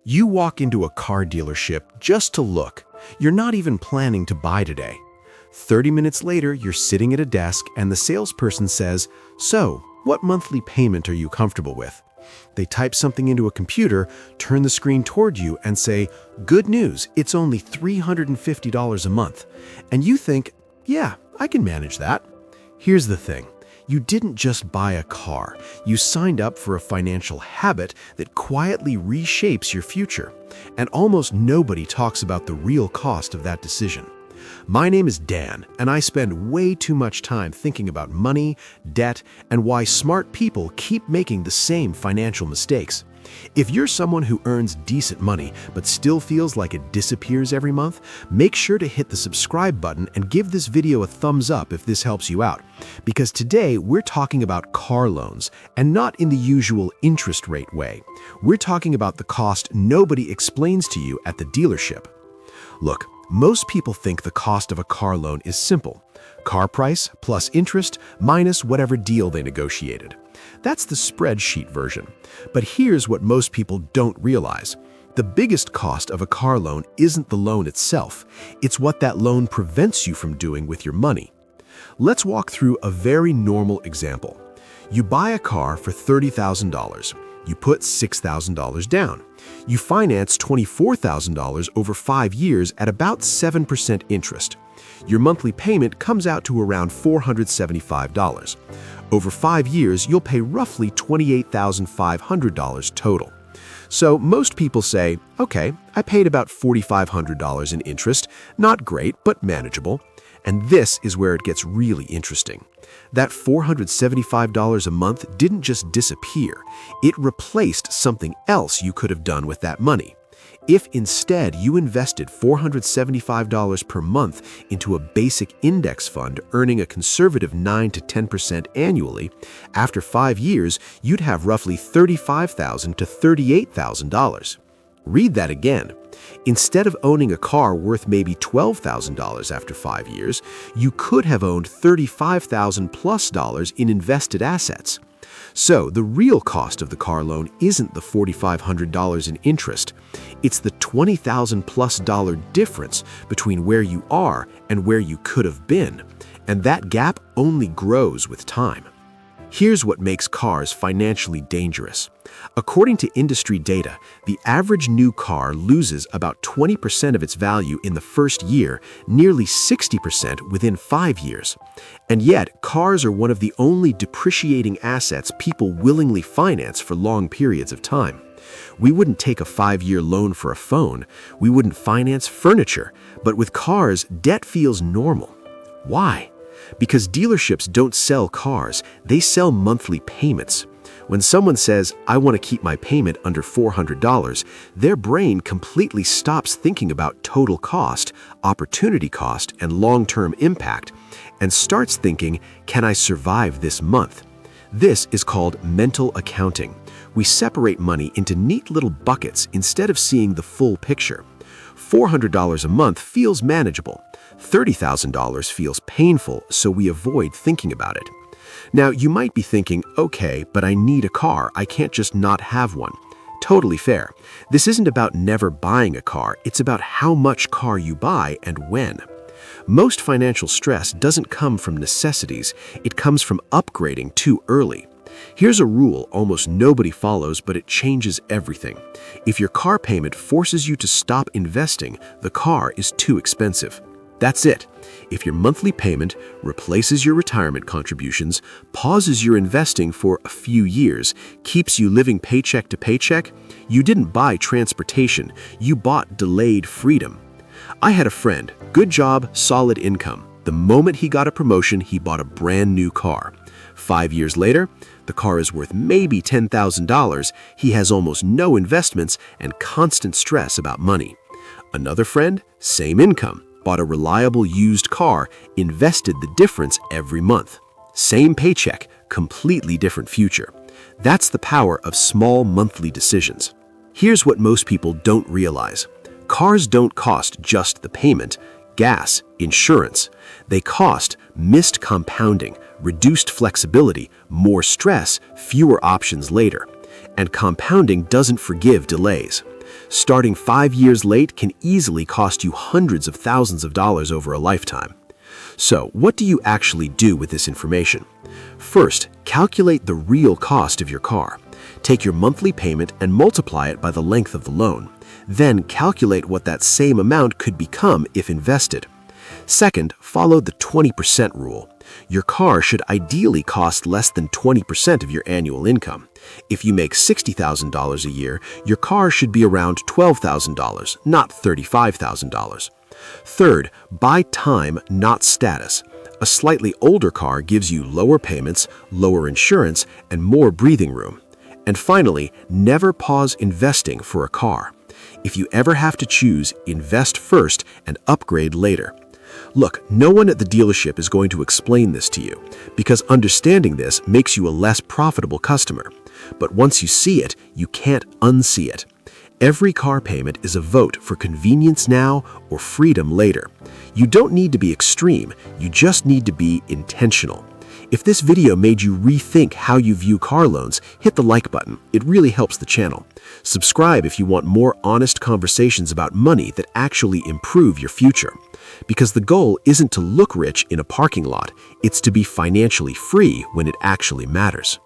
You walk into a car dealership just to look. You're not even planning to buy today. 30 minutes later, you're sitting at a desk and the salesperson says, "So, what monthly payment are you comfortable with?" They type something into a computer, turn the screen toward you and say, "Good news, it's only $350 a month." And you think, "Yeah, I can manage that." Here's the thing. You didn't just buy a car. You signed up for a financial habit that quietly reshapes your future. And almost nobody talks about the real cost of that decision. My name is Dan, and I spend way too much time thinking about money, debt, and why smart people keep making the same financial mistakes. If you're someone who earns decent money but still feels like it disappears every month, make sure to hit the subscribe button and give this video a thumbs up if this helps you out. Because today we're talking about car loans, and not in the usual interest rate way. We're talking about the cost nobody explains to you at the dealership. Look, most people think the cost of a car loan is simple. Car price plus interest minus whatever deal they negotiated. That's the spreadsheet version. But here's what most people don't realize. The biggest cost of a car loan isn't the loan itself. It's what that loan prevents you from doing with your money. Let's walk through a very normal example. You buy a car for $30,000. You put $6,000 down. You finance $24,000 over 5 years at about 7% interest. Your monthly payment comes out to around $475. Over 5 years, you'll pay roughly $28,500 total. So most people say, okay, I paid about $4,500 in interest, not great, but manageable. And this is where it gets really interesting. That $475 a month didn't just disappear. It replaced something else you could have done with that money. If instead you invested $475 per month into a basic index fund earning a conservative 9 to 10% annually, after 5 years, you'd have roughly $35,000 to $38,000. Read that again. Instead of owning a car worth maybe $12,000 after 5 years, you could have owned $35,000 plus in invested assets. So the real cost of the car loan isn't the $4,500 in interest. It's the $20,000 plus difference between where you are and where you could have been. And that gap only grows with time. Here's what makes cars financially dangerous. According to industry data, the average new car loses about 20% of its value in the first year, nearly 60% within 5 years. And yet, cars are one of the only depreciating assets people willingly finance for long periods of time. We wouldn't take a 5-year loan for a phone. We wouldn't finance furniture. But with cars, debt feels normal. Why? Because dealerships don't sell cars, they sell monthly payments. When someone says, "I want to keep my payment under $400, their brain completely stops thinking about total cost, opportunity cost, and long-term impact, and starts thinking, "Can I survive this month?" This is called mental accounting. We separate money into neat little buckets instead of seeing the full picture. $400 a month feels manageable. $30,000 feels painful, so we avoid thinking about it. Now, you might be thinking, okay, but I need a car. I can't just not have one. Totally fair. This isn't about never buying a car. It's about how much car you buy and when. Most financial stress doesn't come from necessities. It comes from upgrading too early. Here's a rule almost nobody follows, but it changes everything. If your car payment forces you to stop investing, the car is too expensive. That's it. If your monthly payment replaces your retirement contributions, pauses your investing for a few years, keeps you living paycheck to paycheck, you didn't buy transportation, you bought delayed freedom. I had a friend, good job, solid income. The moment he got a promotion, he bought a brand new car. 5 years later, the car is worth maybe $10,000. He has almost no investments and constant stress about money. Another friend, same income, bought a reliable used car, invested the difference every month. Same paycheck, completely different future. That's the power of small monthly decisions. Here's what most people don't realize. Cars don't cost just the payment, gas, insurance. They cost missed compounding, reduced flexibility, more stress, fewer options later. And compounding doesn't forgive delays. Starting 5 years late can easily cost you hundreds of thousands of dollars over a lifetime. So, what do you actually do with this information? First, calculate the real cost of your car. Take your monthly payment and multiply it by the length of the loan. Then calculate what that same amount could become if invested. Second, follow the 20% rule. Your car should ideally cost less than 20% of your annual income. If you make $60,000 a year, your car should be around $12,000, not $35,000. Third, buy time, not status. A slightly older car gives you lower payments, lower insurance, and more breathing room. And finally, never pause investing for a car. If you ever have to choose, invest first and upgrade later. Look, no one at the dealership is going to explain this to you, because understanding this makes you a less profitable customer. But once you see it, you can't unsee it. Every car payment is a vote for convenience now or freedom later. You don't need to be extreme, you just need to be intentional. If this video made you rethink how you view car loans, hit the like button. It really helps the channel. Subscribe if you want more honest conversations about money that actually improve your future. Because the goal isn't to look rich in a parking lot, it's to be financially free when it actually matters.